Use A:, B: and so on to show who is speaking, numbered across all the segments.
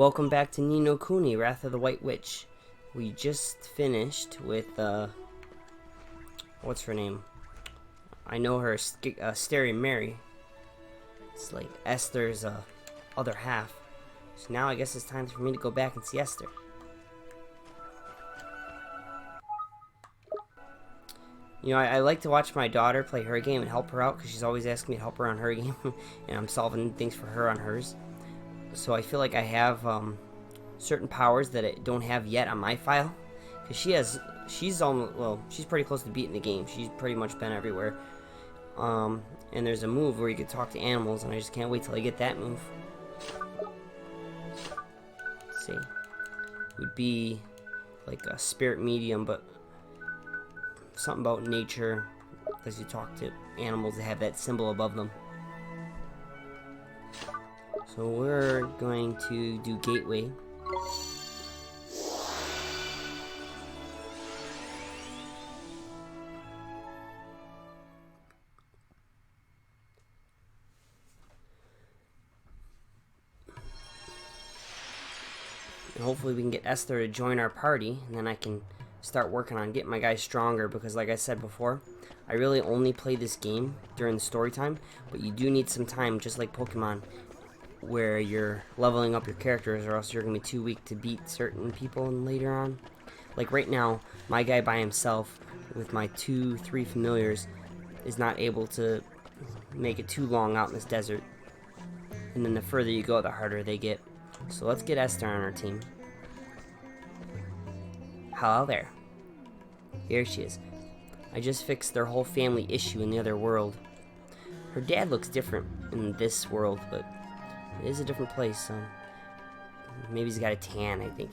A: welcome back to Ni no Kuni, Wrath of the White Witch. We just finished with, what's her name? I know her, Esther Mary. It's like Esther's, other half. So now I guess it's time for me to go back and see Esther. You know, I like to watch my daughter play her game and help her out, because she's always asking me to help her on her game, and I'm solving things for her on hers. So I feel like I have certain powers that I don't have yet on my file, because she's pretty close to beating the game. She's pretty much been everywhere. And there's a move where you can talk to animals, and I just can't wait till I get that move. Let's see, it would be like a spirit medium, but something about nature, as you talk to animals that have that symbol above them. So we're going to do Gateway. And hopefully we can get Esther to join our party, and then I can start working on getting my guys stronger, because like I said before, I really only play this game during the story time, but you do need some time, just like Pokemon, where you're leveling up your characters, or else you're going to be too weak to beat certain people later on. Like right now, my guy by himself, with my 2-3 familiars, is not able to make it too long out in this desert. And then the further you go, the harder they get. So let's get Esther on our team. Hello there. Here she is. I just fixed their whole family issue in the other world. Her dad looks different in this world, but it is a different place, so maybe he's got a tan, I think.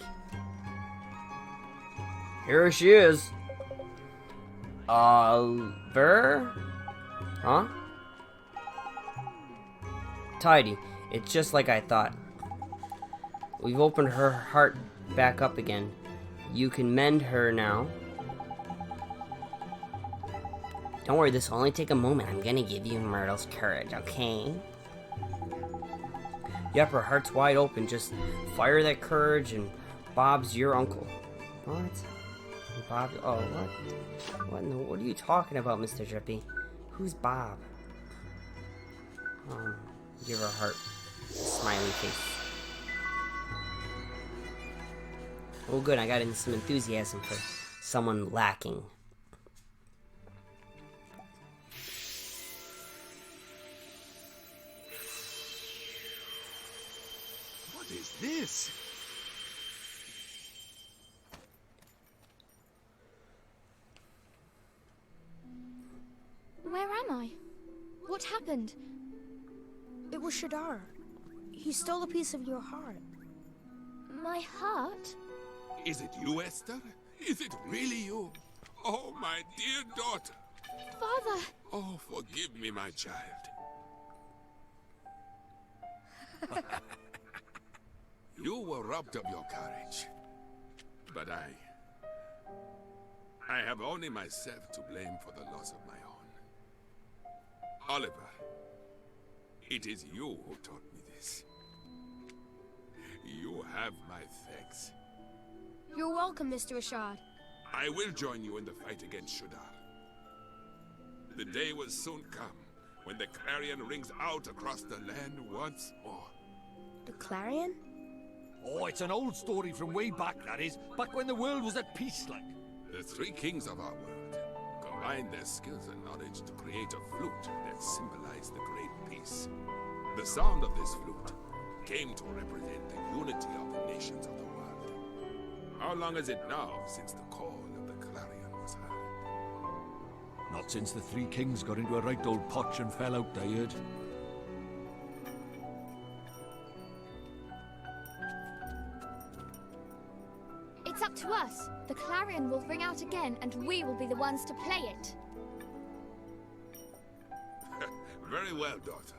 A: Here she is. Oliver? Huh? Tidy. It's just like I thought. We've opened her heart back up again. You can mend her now. Don't worry, this will only take a moment. I'm gonna give you Myrtle's courage, okay? Yep, her heart's wide open. Just fire that courage, and Bob's your uncle. What? Bob? Oh, what? What are you talking about, Mr. Drippy? Who's Bob? Give her a heart. Smiley face. Oh, good. I got into some enthusiasm for someone lacking.
B: What is this?
C: Where am I? What happened?
D: It was Shadar. He stole a piece of your heart.
C: My heart?
B: Is it you, Esther? Is it really you? Oh, my dear daughter.
C: Father!
B: Oh, forgive me, my child. You were robbed of your courage. But I have only myself to blame for the loss of my own. Oliver, it is you who taught me this. You have my thanks.
D: You're welcome, Mr. Rashad.
B: I will join you in the fight against Shadar. The day will soon come when the Clarion rings out across the land once more.
D: The Clarion?
E: Oh, it's an old story from way back, that is. Back when the world was at peace, like.
B: The three kings of our world combined their skills and knowledge to create a flute that symbolized the great peace. The sound of this flute came to represent the unity of the nations of the world. How long is it now since the call of the Clarion was heard?
E: Not since the three kings got into a right old potch and fell out, I heard.
C: It's up to us. The Clarion will ring out again, and we will be the ones to play it.
B: Very well, daughter.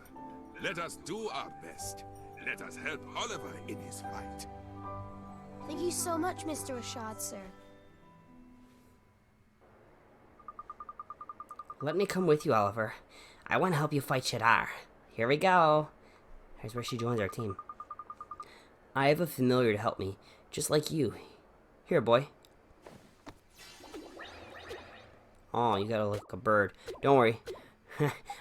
B: Let us do our best. Let us help Oliver in his fight.
D: Thank you so much, Mr. Rashad, sir.
A: Let me come with you, Oliver. I want to help you fight Shadar. Here we go. Here's where she joins our team. I have a familiar to help me, just like you. Here, boy. Oh, you gotta look like a bird. Don't worry.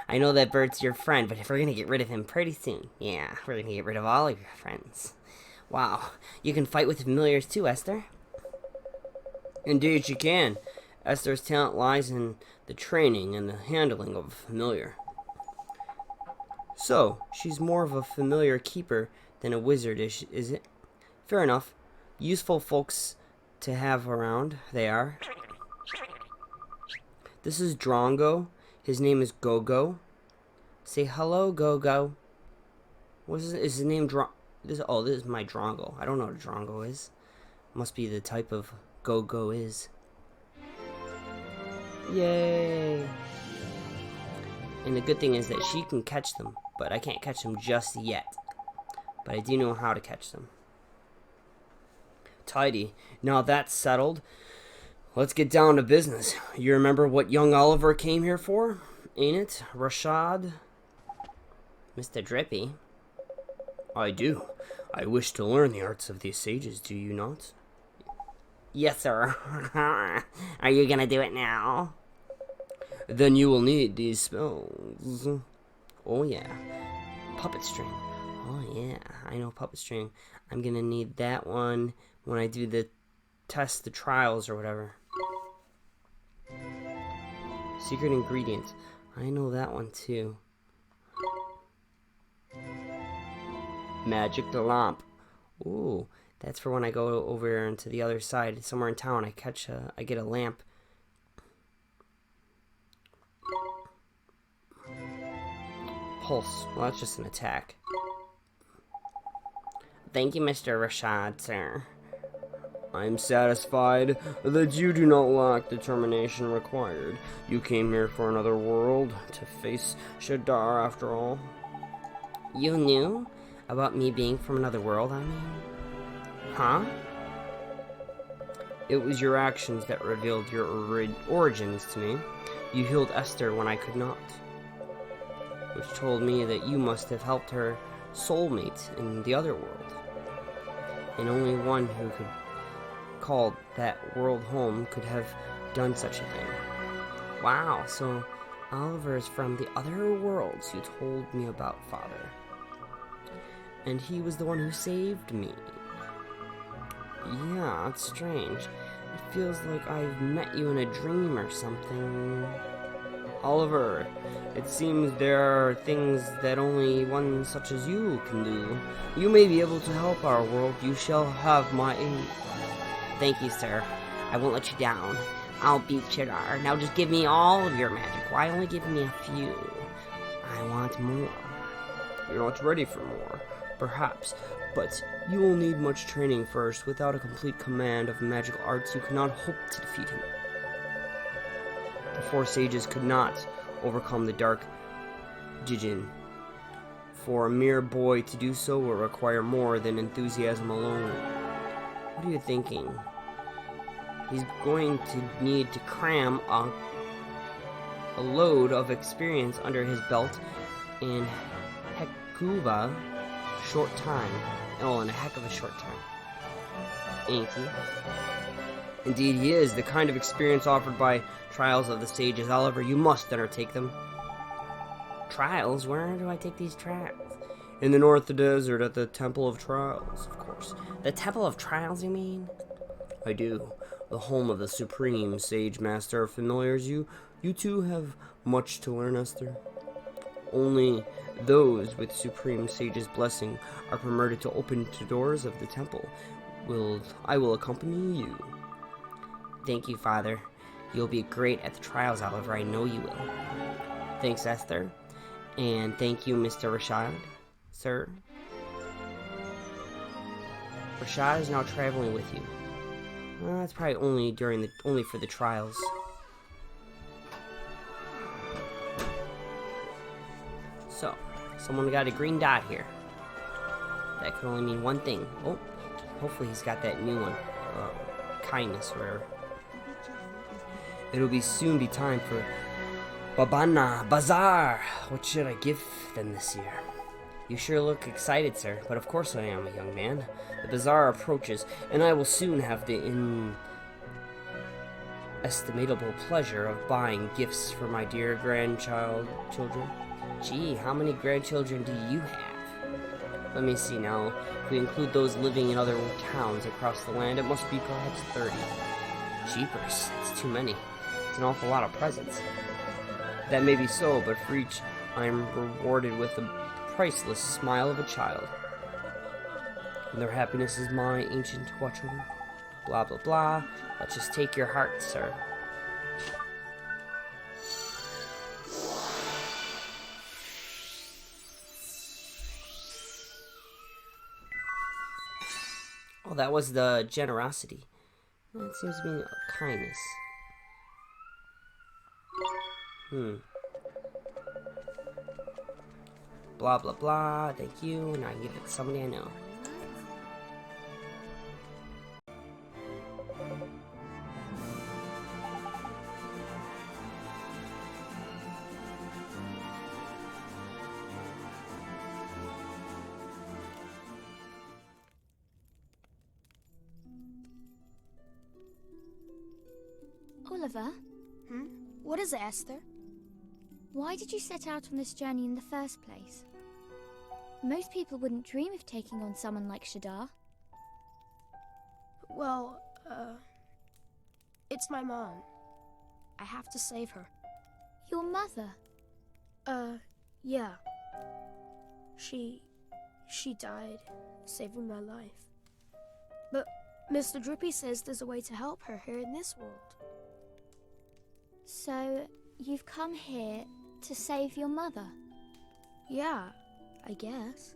A: I know that bird's your friend, but if we're gonna get rid of him pretty soon. Yeah, we're gonna get rid of all of your friends. Wow, you can fight with familiars too, Esther. Indeed she can. Esther's talent lies in the training and the handling of a familiar. So, she's more of a familiar keeper than a wizard, is it? Fair enough. Useful folks to have around, they are. This is Drongo. His name is Gogo. Say hello, Gogo. Is his name this is my Drongo. I don't know what a Drongo is. Must be the type of Gogo is. Yay! And the good thing is that she can catch them, but I can't catch them just yet. But I do know how to catch them. Tidy. Now that's settled. Let's get down to business. You remember what young Oliver came here for? Ain't it, Rashad? Mr. Drippy? I do. I wish to learn the arts of these sages, do you not? Yes, sir. Are you gonna do it now? Then you will need these spells. Oh, yeah. Puppet string. Oh, yeah. I know puppet string. I'm gonna need that one when I do the test, the trials, or whatever. Secret ingredient. I know that one, too. Magic the lamp. Ooh, that's for when I go over into the other side, somewhere in town. I get a lamp. Pulse. Well, that's just an attack. Thank you, Mr. Rashad, sir. I'm satisfied that you do not lack determination required. You came here for another world, to face Shadar after all. You knew about me being from another world, I mean? Huh? It was your actions that revealed your origins to me. You healed Esther when I could not, which told me that you must have helped her soulmate in the other world. And only one who could call that world home could have done such a thing. Wow, so Oliver is from the other worlds you told me about, Father. And he was the one who saved me. Yeah, it's strange. It feels like I've met you in a dream or something. Oliver, it seems there are things that only one such as you can do. You may be able to help our world. You shall have my aid. Thank you, sir. I won't let you down. I'll beat Shadar. Now just give me all of your magic. Why only give me a few? I want more. You're not ready for more, perhaps, but you will need much training first. Without a complete command of magical arts, you cannot hope to defeat him. The four sages could not overcome the dark Jijin. For a mere boy to do so will require more than enthusiasm alone. What are you thinking? He's going to need to cram a load of experience under his belt in Hekuba short time. Oh, in a heck of a short time. Ain't he? Indeed he is. The kind of experience offered by trials of the sages. Oliver, you must undertake them. Trials? Where do I take these trials? In the North Desert at the Temple of Trials, of course. The Temple of Trials, you mean? I do. The home of the supreme sage master of familiars. You two have much to learn, Esther. Only those with supreme sage's blessing are permitted to open the doors of the temple. I will accompany you. Thank you, Father. You'll be great at the trials, Oliver. I know you will. Thanks, Esther. And thank you, Mr. Rashad, sir. Rashad is now traveling with you. That's probably only for the trials. So, someone got a green dot here. That can only mean one thing. Oh, hopefully he's got that new one. Kindness, whatever. It'll soon be time for Babana Bazaar. What should I give them this year? You sure look excited, sir, but of course I am, young man. The bazaar approaches, and I will soon have the inestimable pleasure of buying gifts for my dear children. Gee, how many grandchildren do you have? Let me see now. If we include those living in other towns across the land, it must be perhaps 30. Jeepers, it's too many. It's an awful lot of presents. That may be so, but for each I am rewarded with the priceless smile of a child. And their happiness is my ancient watchword. Blah, blah, blah. Let's just take your heart, sir. Oh, that was the generosity. That seems to be kindness. Blah, blah, blah. Thank you. And I give it to somebody I know.
C: Oliver,
D: What is it, Esther?
C: why did you set out on this journey in the first place? Most people wouldn't dream of taking on someone like Shadar.
D: Well, it's my mom. I have to save her.
C: Your mother?
D: Yeah. She died, saving my life. But Mr. Drippy says there's a way to help her here in this world.
C: So, you've come here to save your mother?
D: Yeah, I guess.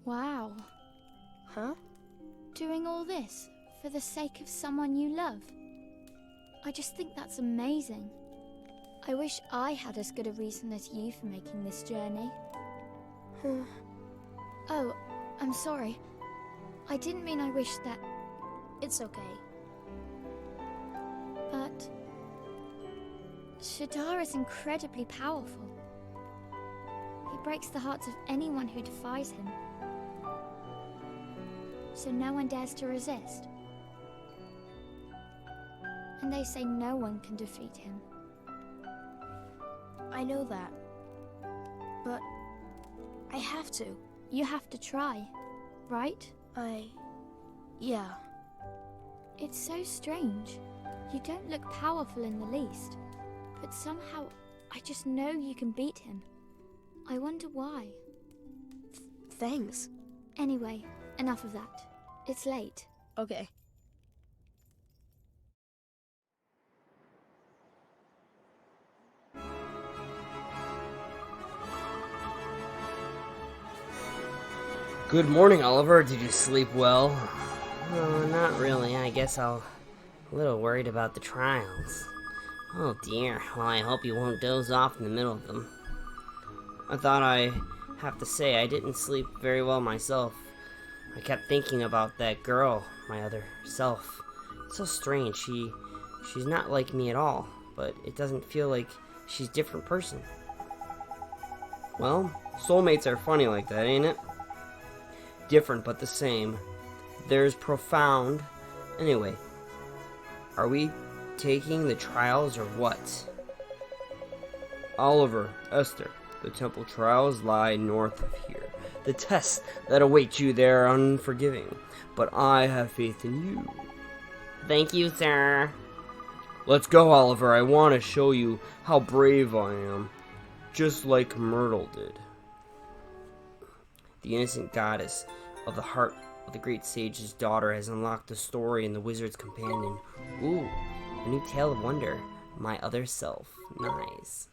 C: Wow.
D: Huh?
C: Doing all this for the sake of someone you love? I just think that's amazing. I wish I had as good a reason as you for making this journey. Oh, I'm sorry. I didn't mean I wish that...
D: It's okay.
C: But... Shadar is incredibly powerful. He breaks the hearts of anyone who defies him. So no one dares to resist. And they say no one can defeat him.
D: I know that. But I have to.
C: You have to try, right?
D: Yeah.
C: It's so strange. You don't look powerful in the least. But somehow, I just know you can beat him. I wonder why.
D: Thanks.
C: Anyway, enough of that. It's late.
D: Okay.
A: Good morning, Oliver. Did you sleep well? Not really. I guess I'm a little worried about the trials. Oh dear. Well, I hope you won't doze off in the middle of them. I thought I have to say I didn't sleep very well myself. I kept thinking about that girl, my other self. It's so strange. She's not like me at all, but it doesn't feel like she's a different person. Well, soulmates are funny like that, ain't it? Different but the same. There's profound. Anyway, are we taking the trials or what? Oliver, Esther, the temple trials lie north of here. The tests that await you there are unforgiving, but I have faith in you. Thank you, sir. Let's go, Oliver. I want to show you how brave I am, just like Myrtle did. The innocent goddess of the heart of the great sage's daughter has unlocked the story in the wizard's companion. Ooh, a new tale of wonder. My other self. Nice.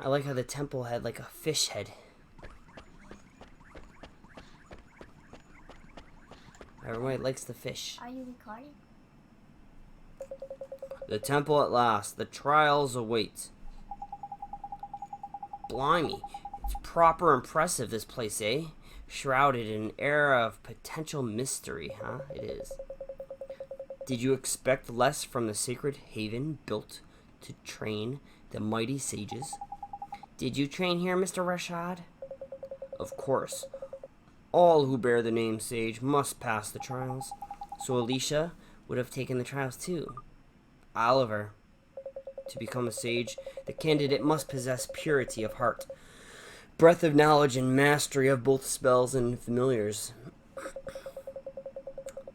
A: I like how the temple had like a fish head. Everybody likes the fish.
C: Are you recording?
A: The temple at last. The trials await. Blimey. It's proper impressive, this place, eh? Shrouded in an era of potential mystery, huh? It is. Did you expect less from the sacred haven built to train the mighty sages? Did you train here, Mr. Rashad? Of course. All who bear the name Sage must pass the trials. So Alicia would have taken the trials too. Oliver. To become a sage, the candidate must possess purity of heart, breadth of knowledge, and mastery of both spells and familiars.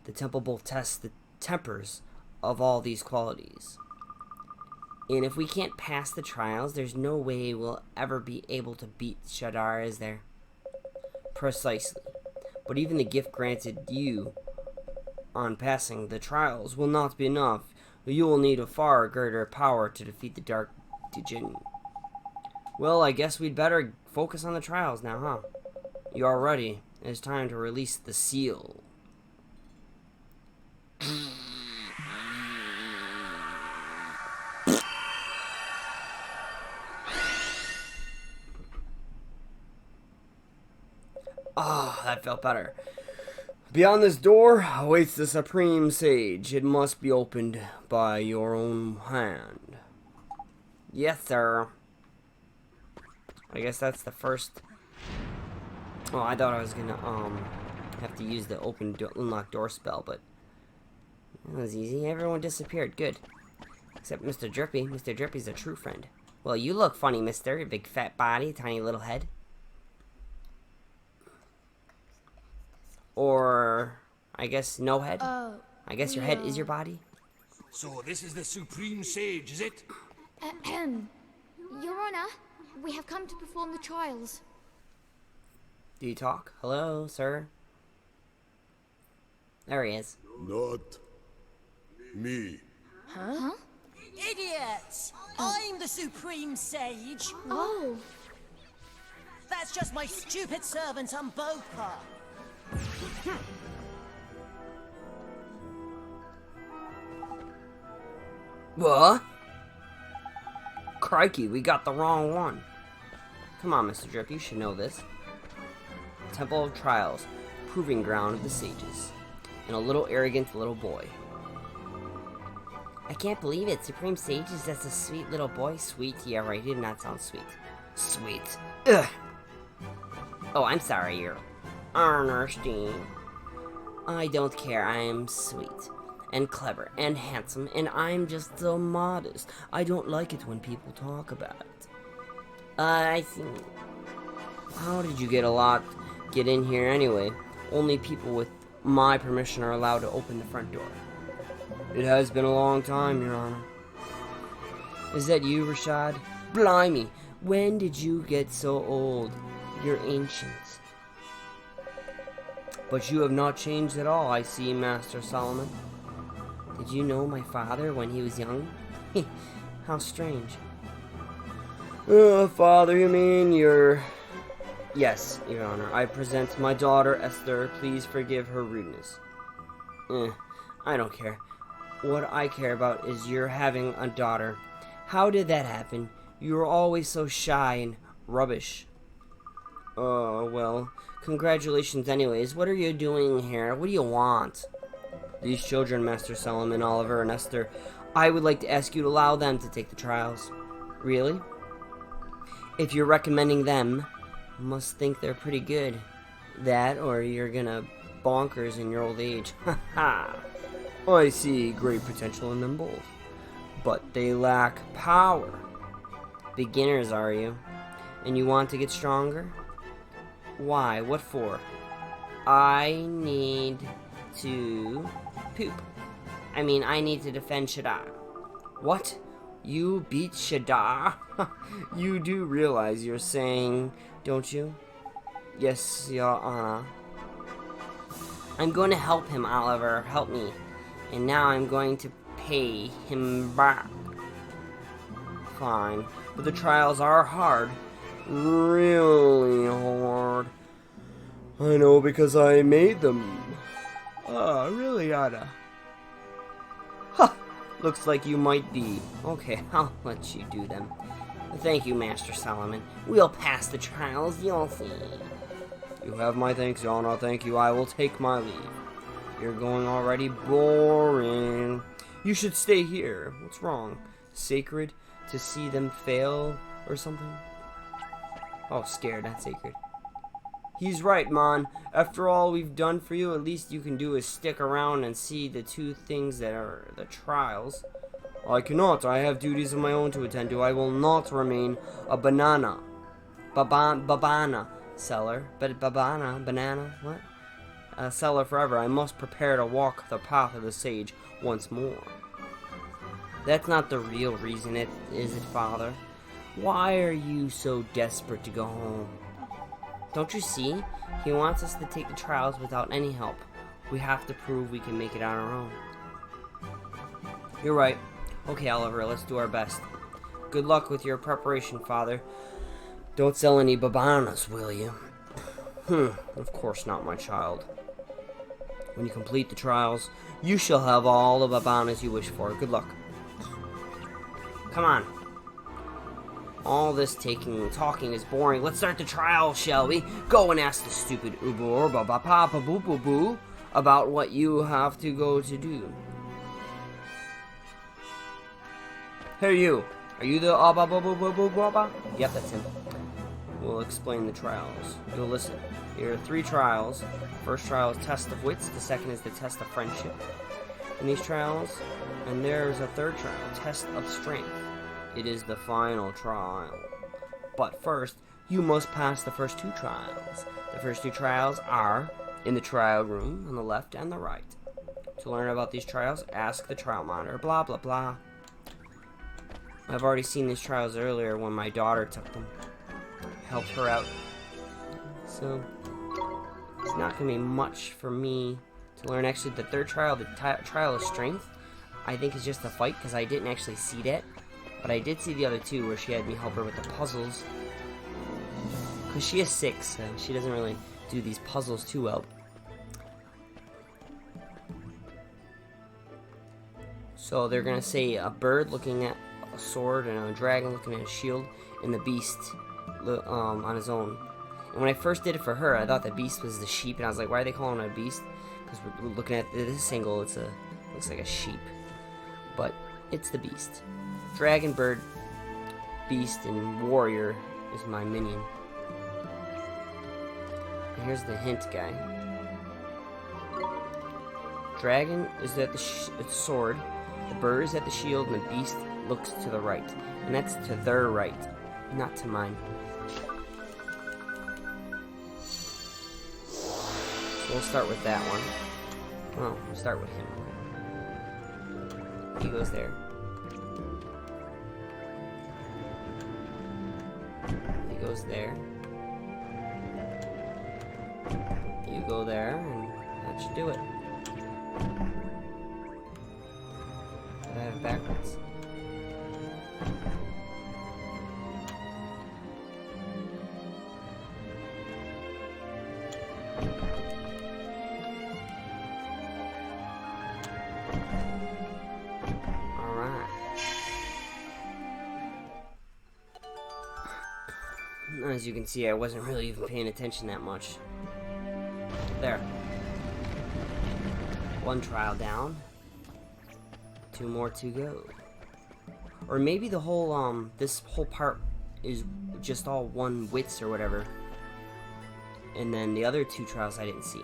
A: The temple both tests the tempers of all these qualities. And if we can't pass the trials, there's no way we'll ever be able to beat Shadar, is there? Precisely. But even the gift granted you on passing the trials will not be enough. You will need a far greater power to defeat the Dark Djinn. Well, I guess we'd better focus on the trials now, huh? You are ready. It's time to release the seal. Ah, that felt better. Beyond this door awaits the Supreme Sage. It must be opened by your own hand. Yes, sir. I guess that's the first. Oh, I thought I was gonna have to use the unlock door spell, but that was easy. Everyone disappeared. Good, except Mr. Drippy. Mr. Drippy's a true friend. Well, you look funny, Mister. Your big fat body, tiny little head. Or, I guess, no head? I guess your head is your body?
E: So this is the Supreme Sage, is it?
C: Your Honor, we have come to perform the trials.
A: Do you talk? Hello, sir? There he is.
B: Not me.
C: Huh?
F: Idiots! I'm the Supreme Sage.
C: Oh.
F: That's just my stupid servant Umbopa.
A: What? Crikey, we got the wrong one. Come on, Mr. Drip, you should know this. Temple of Trials, proving ground of the sages, and a little arrogant little boy. I can't believe it. Supreme Sages, that's a sweet little boy. Sweet? Yeah, right. He did not sound sweet. Sweet. Ugh. Oh, I'm sorry, you're Ernestine. I don't care. I am sweet and clever and handsome, and I'm just so modest. I don't like it when people talk about it. I see. How did you get in here anyway? Only people with my permission are allowed to open the front door. It has been a long time, Your Honor. Is that you, Rashad? Blimey, when did you get so old? You're ancient. But you have not changed at all, I see, Master Solomon. Did you know my father when he was young? How strange. Father, you mean your... Yes, Your Honor. I present my daughter, Esther. Please forgive her rudeness. I don't care. What I care about is you're having a daughter. How did that happen? You were always so shy and rubbish. Oh, well, congratulations anyways. What are you doing here? What do you want? These children, Master Solomon, Oliver, and Esther, I would like to ask you to allow them to take the trials. Really? If you're recommending them, you must think they're pretty good. That, or you're gonna bonkers in your old age. Ha ha! I see great potential in them both. But they lack power. Beginners, are you? And you want to get stronger? Why? What for? I need to poop. I mean, I need to defend Shadar. What? You beat Shadar? You do realize you're saying, don't you? Yes, Your Honor. I'm going to help him, Oliver. Help me. And now I'm going to pay him back. Fine. But the trials are hard. Really hard. I know because I made them. Really, Anna. Ha! Looks like you might be. Okay, I'll let you do them. Thank you, Master Solomon. We'll pass the trials, you'll see. You have my thanks, Yana. Thank you. I will take my leave. You're going already? Boring. You should stay here. What's wrong? Sacred to see them fail or something? Oh, scared, not sacred. He's right, Mon. After all we've done for you, at least you can do is stick around and see the two things that are the trials. I cannot. I have duties of my own to attend to. I will not remain a banana seller. But banana, what? A seller forever. I must prepare to walk the path of the sage once more. That's not the real reason, is it, Father? Why are you so desperate to go home? Don't you see? He wants us to take the trials without any help. We have to prove we can make it on our own. You're right. Okay, Oliver, let's do our best. Good luck with your preparation, Father. Don't sell any babanas, will you? Of course not, my child. When you complete the trials, you shall have all the babanas you wish for. Good luck. Come on. All this taking and talking is boring. Let's start the trial, shall we? Go and ask the stupid Ubor Boo about what you have to go to do. Hey, you. Are you the Yep, that's him. We'll explain the trials. You'll listen. Here are 3 trials. First trial is test of wits. The second is the test of friendship. In these trials, and there's a third trial, test of strength. It is the final trial. But first, you must pass the first 2 trials. The first 2 trials are in the trial room on the left and the right. To learn about these trials, ask the trial monitor. Blah, blah, blah. I've already seen these trials earlier when my daughter took them. Helped her out. So, it's not going to be much for me to learn. Actually, the third trial, the trial of strength, I think is just a fight because I didn't actually see that. But I did see the other 2 where she had me help her with the puzzles. Because she is 6, so she doesn't really do these puzzles too well. So they're going to say a bird looking at a sword and a dragon looking at a shield and the beast on his own. And when I first did it for her, I thought the beast was the sheep, and I was like, why are they calling it a beast? Because we're looking at this angle, looks like a sheep. But it's the beast. Dragon, bird, beast, and warrior is my minion. And here's the hint, guy. Dragon is at the sword, the bird is at the shield, and the beast looks to the right. And that's to their right, not to mine. So we'll start with that one. Well, we'll start with him. He goes there. He goes there. You go there, and that should do it. I have it backwards. As you can see, I wasn't really even paying attention that much. There. 1 trial down. 2 more to go. Or maybe the whole, this whole part is just all 1 wits or whatever. And then the other 2 trials I didn't see.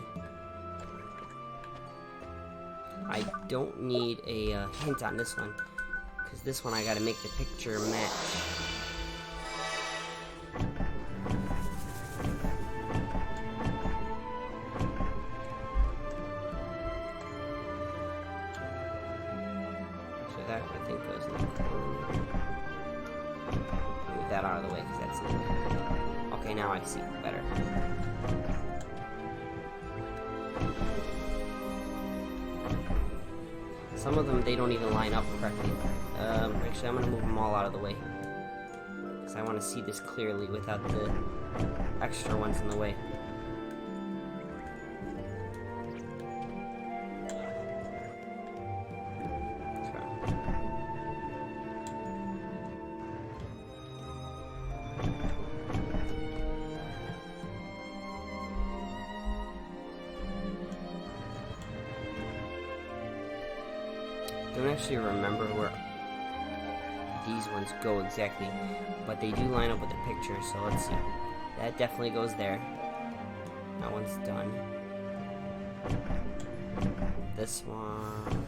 A: I don't need a hint on this one. Because this one I gotta make the picture match. That I think goes in the corner. Move that out of the way because that's in the way. Okay, now I see better. Some of them, they don't even line up correctly. Actually, I'm going to move them all out of the way. Because I want to see this clearly without the extra ones in the way. Okay. don't actually remember where these ones go exactly, but they do line up with the picture, so let's see. That definitely goes there. That one's done. This one.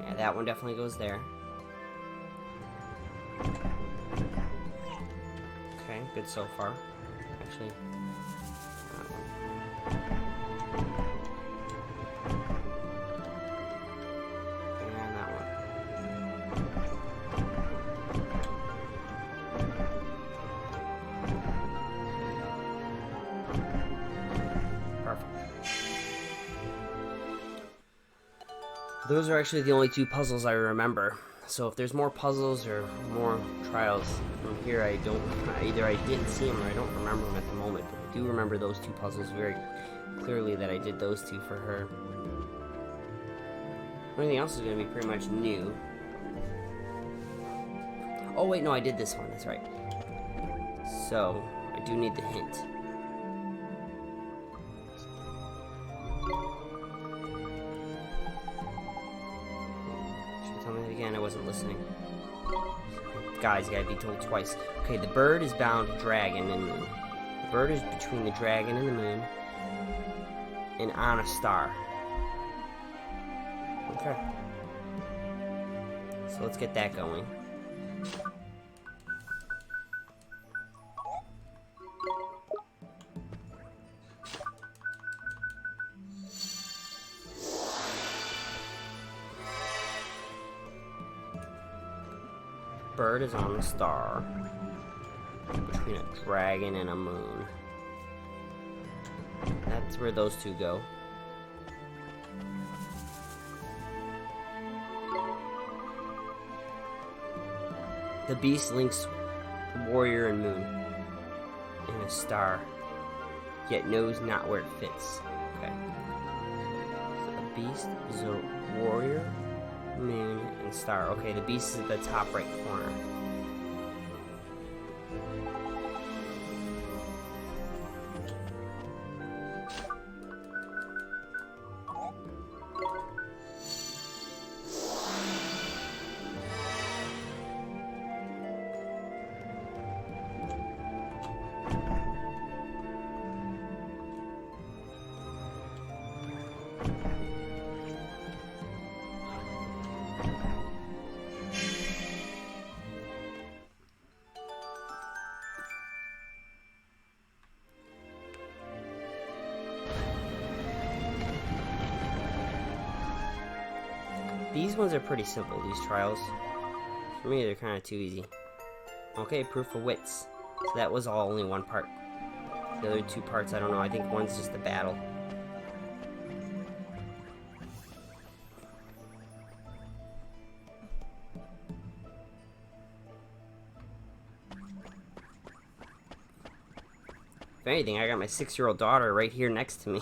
A: Yeah, that one definitely goes there. Okay, good so far. Actually, that one. And that one. Perfect. Those are actually the only two puzzles I remember. So if there's more puzzles or more trials from here, either I didn't see them or I don't remember them at the moment. But I do remember those two puzzles very clearly, that I did those two for her. Everything else is going to be pretty much new. Oh wait, no, I did this one, that's right. So, I do need the hint. Should you tell me that again? I wasn't listening. Guys, gotta be told twice. Okay, the bird is bound to dragon and moon. The bird is between the dragon and the moon. And on a star. Okay. So let's get that going. Bird is on a star between a dragon and a moon. That's where those two go. The beast links warrior and moon in a star, yet knows not where it fits. Okay. So the beast is a warrior, moon, and star. Okay, the beast is at the top right corner. These ones are pretty simple, these trials. For me, they're kind of too easy. Okay, proof of wits. So that was all only one part. The other two parts, I don't know. I think one's just a battle. If anything, I got my 6-year-old daughter right here next to me.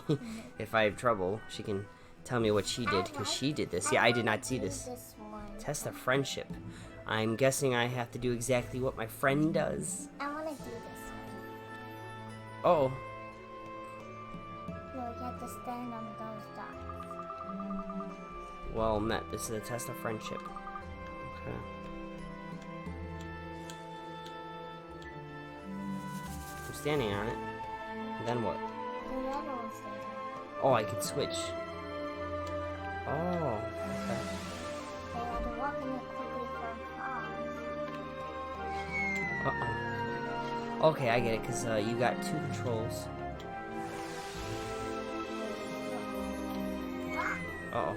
A: If I have trouble, she can tell me what she did, because she did this. Yeah, I did not see this. Test of friendship. I'm guessing I have to do exactly what my friend does.
G: I want to do this one.
A: Oh.
G: No, you have to stand on those dots.
A: Well met. This is a test of friendship. Okay. I'm standing on it. And then what?
G: The red one stands on.
A: Oh, I can switch. Oh, okay.
G: They have to walk in it quickly for a pause.
A: Uh-oh. Okay, I get it, because you got 2 controls. Uh-oh.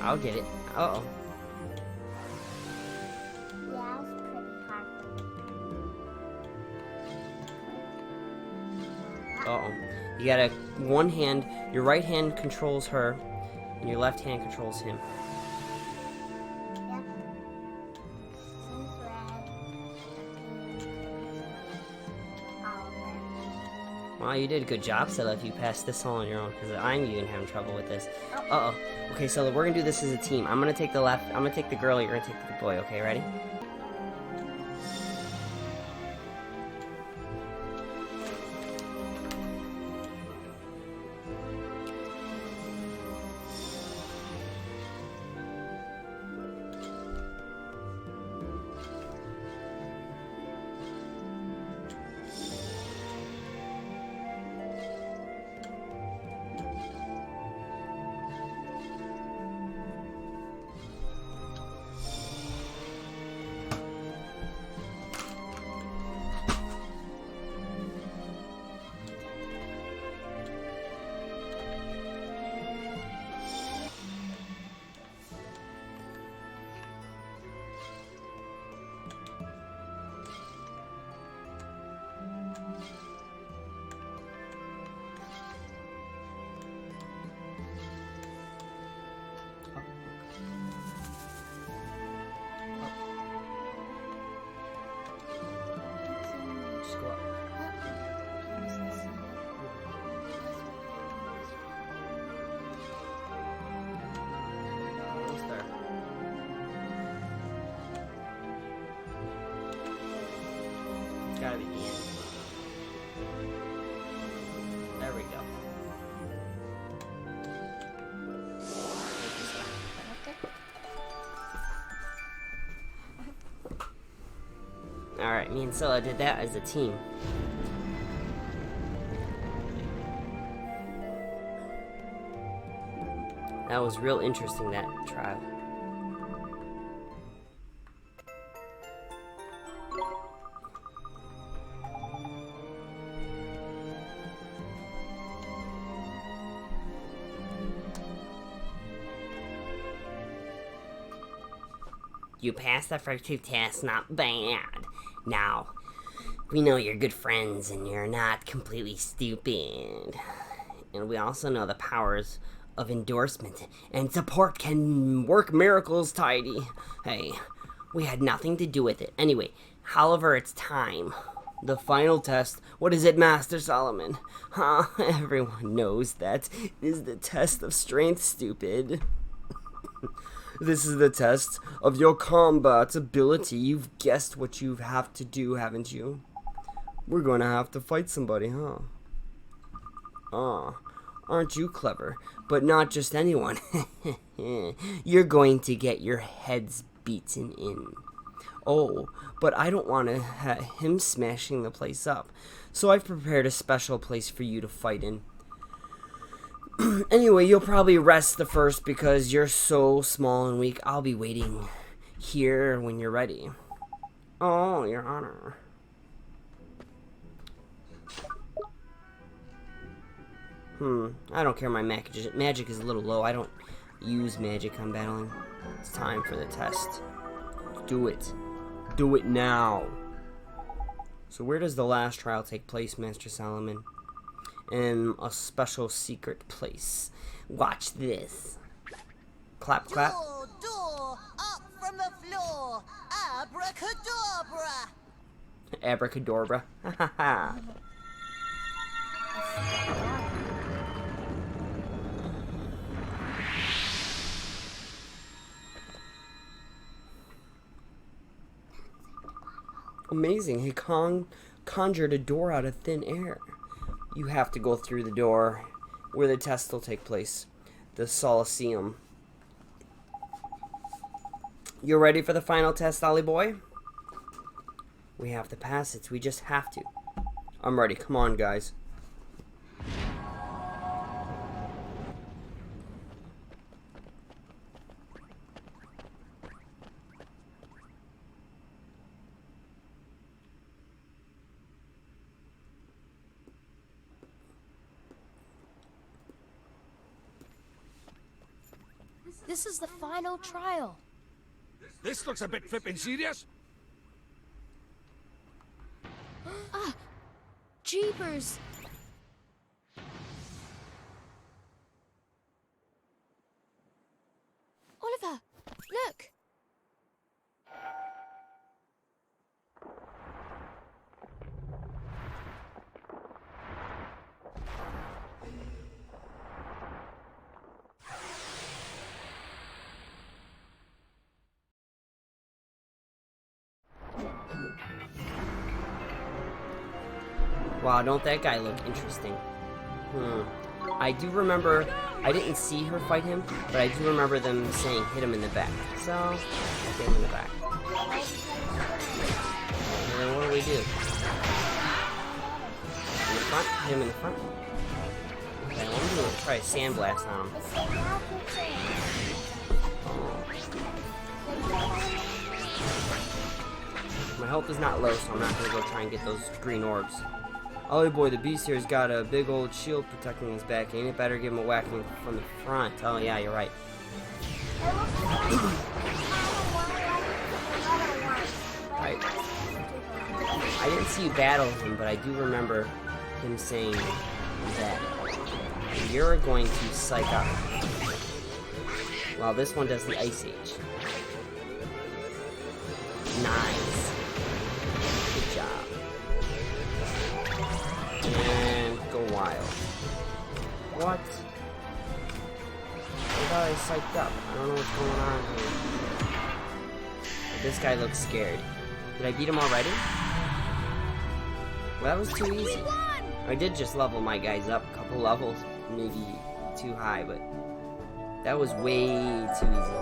A: I'll get it. Uh-oh.
G: Yeah, it's pretty hard for me.
A: Uh-oh. You gotta, one hand, your right hand controls her, and your left hand controls him.
G: Yep. Seems red. Oh, red.
A: Well, you did a good job, Scylla, if you passed this all on your own, because I'm even having trouble with this. Uh-oh. Okay, Scylla, we're gonna do this as a team. I'm gonna take the left, I'm gonna take the girl, you're gonna take the boy, okay, ready? Just go up. Almost there. It's gotta be the end. There we go. Alright, me and Scylla did that as a team. That was real interesting, that trial. You passed the first two tests, not bad. Now, we know you're good friends and you're not completely stupid. And we also know the powers of endorsement and support can work miracles, Tidy. Hey, we had nothing to do with it. Anyway, Oliver, it's time. The final test. What is it, Master Solomon? Huh? Everyone knows that is the test of strength, stupid. This is the test of your combat ability. You've guessed what you have to do, haven't you? We're going to have to fight somebody, huh? Aren't you clever? But not just anyone. You're going to get your heads beaten in. Oh, but I don't want to have him smashing the place up. So I've prepared a special place for you to fight in. Anyway, you'll probably rest the first because you're so small and weak. I'll be waiting here when you're ready. Oh, Your Honor. I don't care, my magic is a little low. I don't use magic on battling. It's time for the test. Do it. Do it now. So where does the last trial take place, Master Solomon? In a special secret place. Watch this. Clap, clap.
F: Door, up from the floor. Abracadabra.
A: Abracadabra. Ha ha ha. Amazing. He conjured a door out of thin air. You have to go through the door where the test will take place. The Solaceum. You ready for the final test, Ollie boy? We have to pass it. We just have to. I'm ready. Come on, guys.
D: This is the final trial.
E: This looks a bit flippin' serious.
D: Jeepers! Oliver, look!
A: Wow, don't that guy look interesting? I do remember, I didn't see her fight him, but I do remember them saying hit him in the back. So, hit him in the back. And then what do we do? In the front? Hit him in the front? Okay, what I'm gonna try a sandblast on him. My health is not low, so I'm not gonna go try and get those green orbs. Oh boy, the beast here's got a big old shield protecting his back. Ain't it better give him a whacking from the front? Oh yeah, you're right. Right. I didn't see you battle him, but I do remember him saying that you're going to psych up. While this one does the Ice Age. Nice. Good job. And go wild. What? I thought I psyched up. I don't know what's going on here. But this guy looks scared. Did I beat him already? Well, that was too easy. I did just level my guys up a couple levels. Maybe too high, but that was way too easy.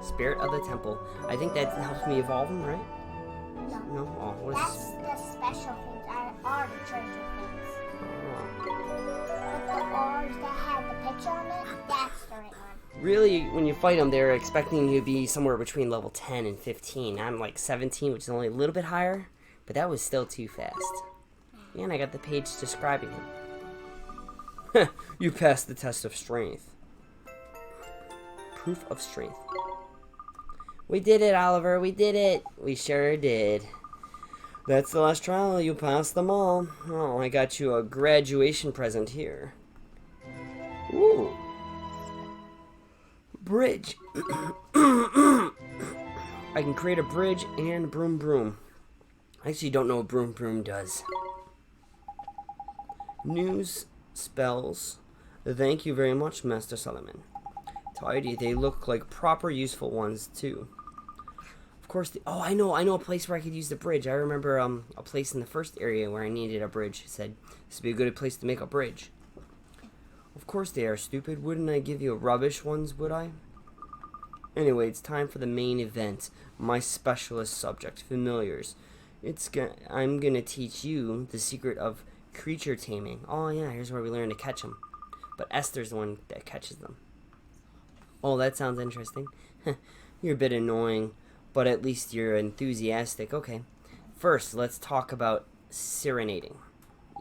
A: Spirit of the Temple. I think that helps me evolve him, right? No? Oh, what is
G: That's the special things, are the treasure things. But the orbs that have the picture on it, that's the right one.
A: Really, when you fight them, they're expecting you to be somewhere between level 10 and 15. I'm like 17, which is only a little bit higher, but that was still too fast. And I got the page describing him. You passed the test of strength. Proof of strength. We did it, Oliver. We did it. We sure did. That's the last trial. You passed them all. Oh, I got you a graduation present here. Ooh. Bridge. I can create a bridge and broom broom. I actually don't know what broom broom does. News spells. Thank you very much, Master Solomon. Tidy. They look like proper useful ones too. Of course. Oh, I know a place where I could use the bridge. I remember a place in the first area where I needed a bridge. It said this would be a good place to make a bridge. Of course they are, stupid. Wouldn't I give you rubbish ones, would I? Anyway, it's time for the main event. My specialist subject, familiars. I'm gonna teach you the secret of creature taming. Oh yeah, here's where we learn to catch them. But Esther's the one that catches them. Oh, that sounds interesting. You're a bit annoying, but at least you're enthusiastic. Okay. First, let's talk about serenading.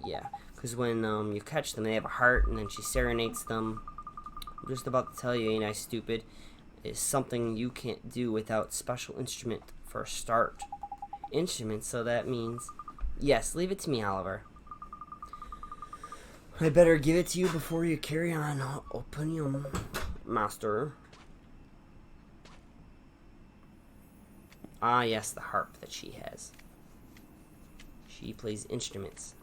A: Yeah, because when you catch them, they have a heart, and then she serenades them. I'm just about to tell you, ain't I stupid? It's something you can't do without special instrument for a start. Instrument, so that means... Yes, leave it to me, Oliver. I better give it to you before you carry on. Opinion, master. Ah, yes, the harp that she has. She plays instruments.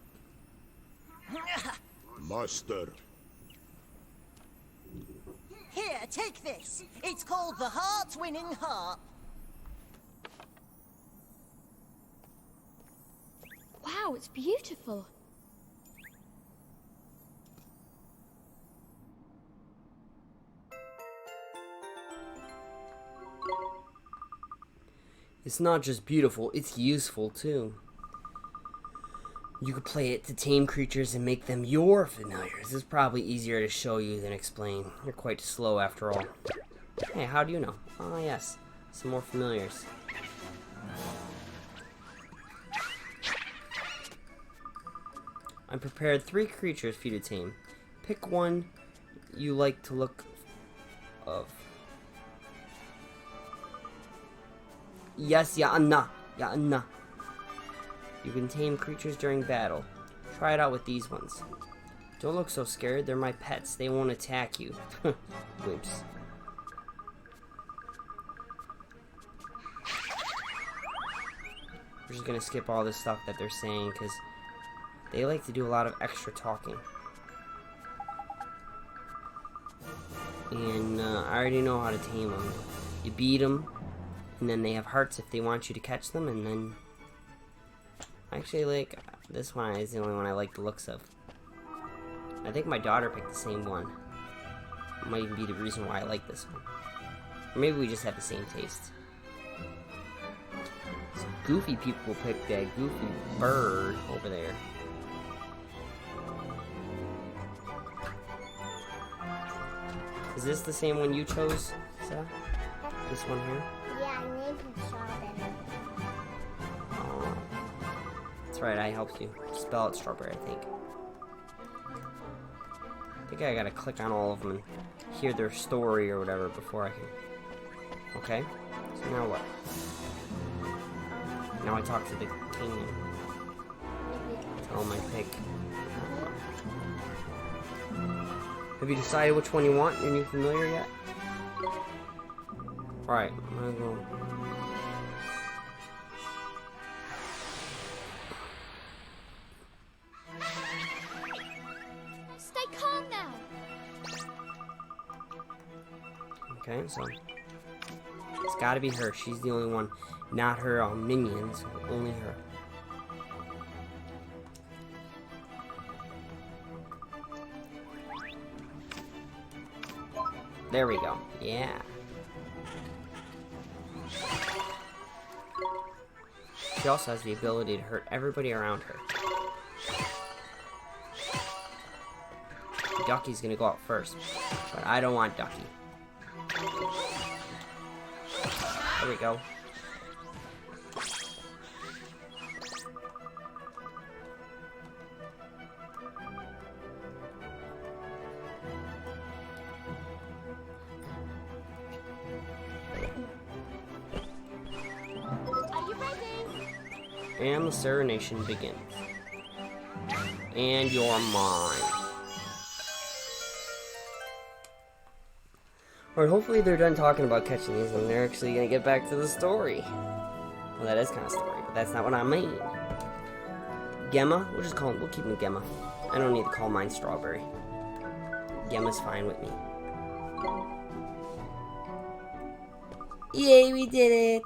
H: Master.
F: Here, take this. It's called the Heart-Winning Harp.
C: Wow, it's beautiful.
A: It's not just beautiful, it's useful too. You could play it to tame creatures and make them your familiars. This is probably easier to show you than explain. You're quite slow after all. Hey, how do you know? Oh yes, some more familiars. I prepared 3 creatures for you to tame. Pick one you like to look of. Yes, ya Anna. Ya Anna. You can tame creatures during battle. Try it out with these ones. Don't look so scared. They're my pets. They won't attack you. Wimps. We're just gonna skip all this stuff that they're saying because they like to do a lot of extra talking. And I already know how to tame them. You beat them, And then they have hearts if they want you to catch them, and then... Actually, like, this one is the only one I like the looks of. I think my daughter picked the same one. It might even be the reason why I like this one. Or maybe we just have the same taste. Some goofy people picked that goofy bird over there. Is this the same one you chose, Sarah? This one here?
G: Yeah, I named him Strawberry.
A: Oh. That's right, I helped you. Spell it strawberry, I think. I think I gotta click on all of them and hear their story or whatever before I can... Okay, so now what? Now I talk to the king and tell him I pick. Have you decided which one you want, your new familiar yet? Alright, I'm gonna go.
C: Stay calm now.
A: Okay, so it's gotta be her. She's the only one. Not her minions, only her. There we go. Yeah. She also has the ability to hurt everybody around her. Ducky's gonna go out first, but I don't want Ducky. There we go.
C: Are you ready?
A: And the serenation begins. And you're mine. Alright, hopefully they're done talking about catching these and they're actually gonna get back to the story. Well, that is kind of story, but that's not what I mean. Gemma? We'll just call him, we'll keep him Gemma. I don't need to call mine Strawberry. Gemma's fine with me. Yay, we did it!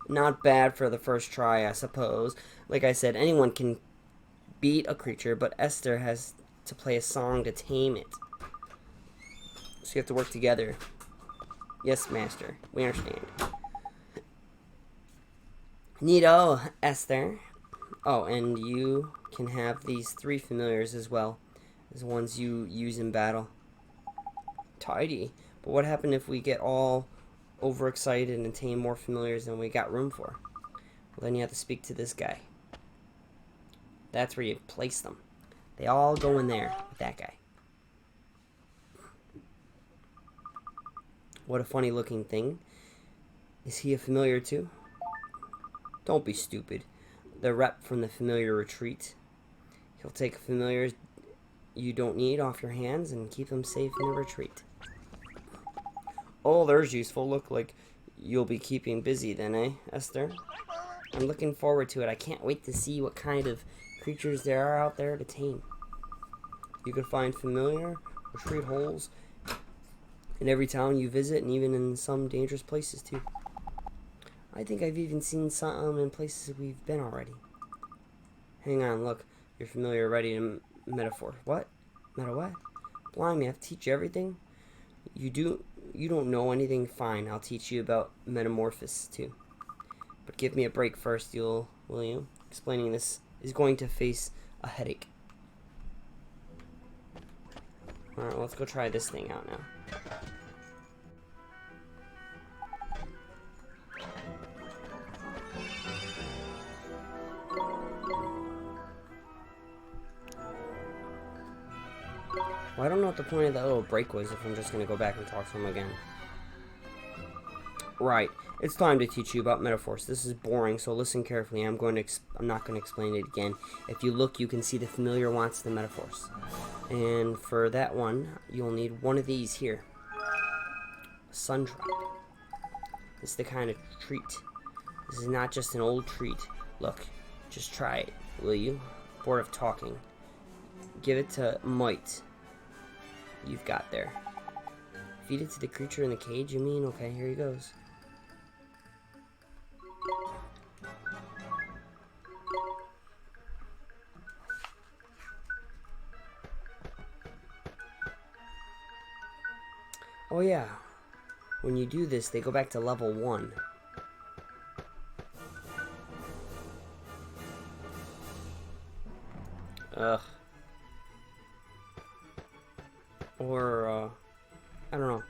A: Not bad for the first try, I suppose. Like I said, anyone can beat a creature, but Esther has to play a song to tame it. So you have to work together. Yes, master. We understand. Neato, Esther. Oh, and you can have these 3 familiars as well as ones you use in battle. Tidy. But what happened if we get all overexcited and tame more familiars than we got room for? Well, then you have to speak to this guy. That's where you place them. They all go in there with that guy. What a funny looking thing. Is he a familiar too? Don't be stupid. The rep from the familiar retreat. He'll take familiars you don't need off your hands and keep them safe in the retreat. Oh, there's useful. Look like you'll be keeping busy then, eh, Esther? I'm looking forward to it. I can't wait to see what kind of creatures there are out there to tame. You can find familiar, retreat holes in every town you visit, and even in some dangerous places too. I think I've even seen some in places we've been already. Hang on, look. You're familiar ready to metaphor. What? Meta what? Blimey, I have to teach you everything? You don't know anything? Fine, I'll teach you about metamorphosis too. But give me a break first, will you? Explaining this is going to face a headache. Alright, well, let's go try this thing out now. Well, I don't know what the point of that little break was if I'm just going to go back and talk to him again. Right, it's time to teach you about metaphors. This is boring, so listen carefully. I'm not going to explain it again. If you look, you can see the familiar wants the metaphors. And for that one, you'll need one of these here. A sun drop. This is the kind of treat. This is not just an old treat. Look, just try it, will you? Bored of talking. Give it to Might. You've got there. Feed it to the creature in the cage, you mean? Okay, here he goes. Oh yeah, when you do this, they go back to level 1. Ugh. Or, I don't know.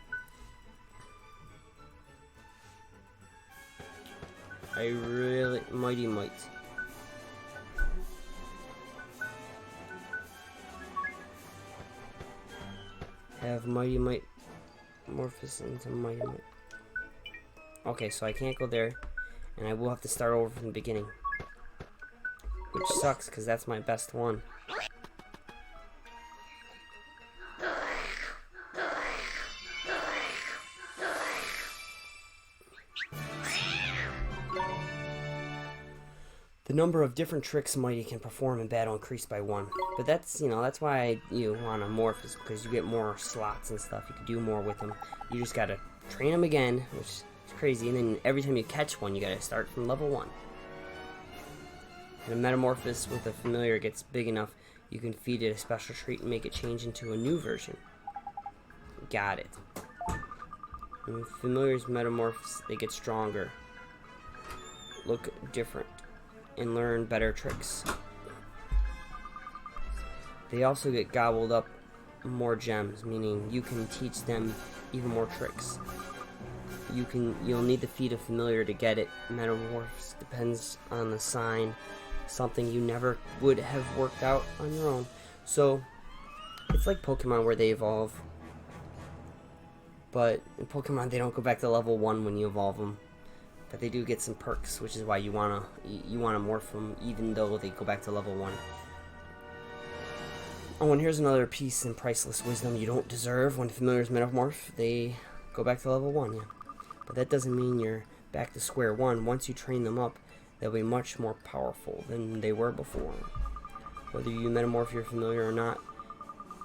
A: I really... Mighty Might. Have Mighty Might morphs into Mighty Might. Okay, so I can't go there, and I will have to start over from the beginning. Which sucks, because that's my best one. The number of different tricks Mighty can perform in battle increased by 1. But that's, that's why you want to morph, is because you get more slots and stuff. You can do more with them. You just gotta train them again, which is crazy. And then every time you catch one, you gotta start from level 1. And a metamorphosis with a familiar gets big enough, you can feed it a special treat and make it change into a new version. Got it. When familiars metamorphs, they get stronger, look different, and learn better tricks. They also get gobbled up more gems, meaning you can teach them even more tricks. You'll need to feed a familiar to get it. Metamorphs depends on the sign, something you never would have worked out on your own. So it's like Pokemon where they evolve, but in Pokemon they don't go back to level 1 when you evolve them. But they do get some perks, which is why you wanna morph them, even though they go back to level 1. Oh, and here's another piece in priceless wisdom you don't deserve. When familiars metamorph, they go back to level 1, yeah. But that doesn't mean you're back to square 1. Once you train them up, they'll be much more powerful than they were before. Whether you metamorph your familiar or not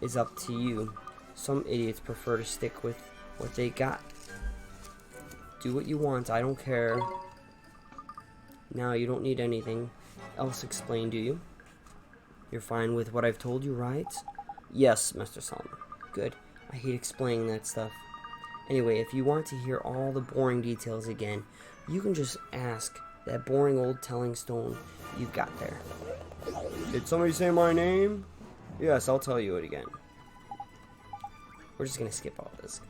A: is up to you. Some idiots prefer to stick with what they got. Do what you want, I don't care. Now you don't need anything else explained, do you? You're fine with what I've told you, right? Yes, Mr. Solomon. Good. I hate explaining that stuff. Anyway, if you want to hear all the boring details again, you can just ask that boring old telling stone you've got there. Did somebody say my name? Yes, I'll tell you it again. We're just gonna skip all this.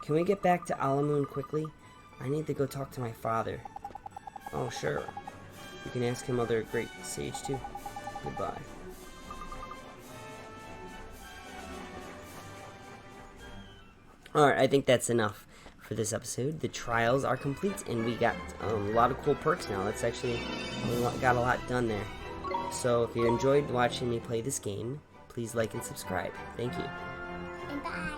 A: Can we get back to Alamoon quickly? I need to go talk to my father. Oh, sure. You can ask him other great sage too. Goodbye. Alright, I think that's enough for this episode. The trials are complete, and we got a lot of cool perks now. That's actually got a lot done there. So if you enjoyed watching me play this game, please like and subscribe. Thank you.
G: And bye.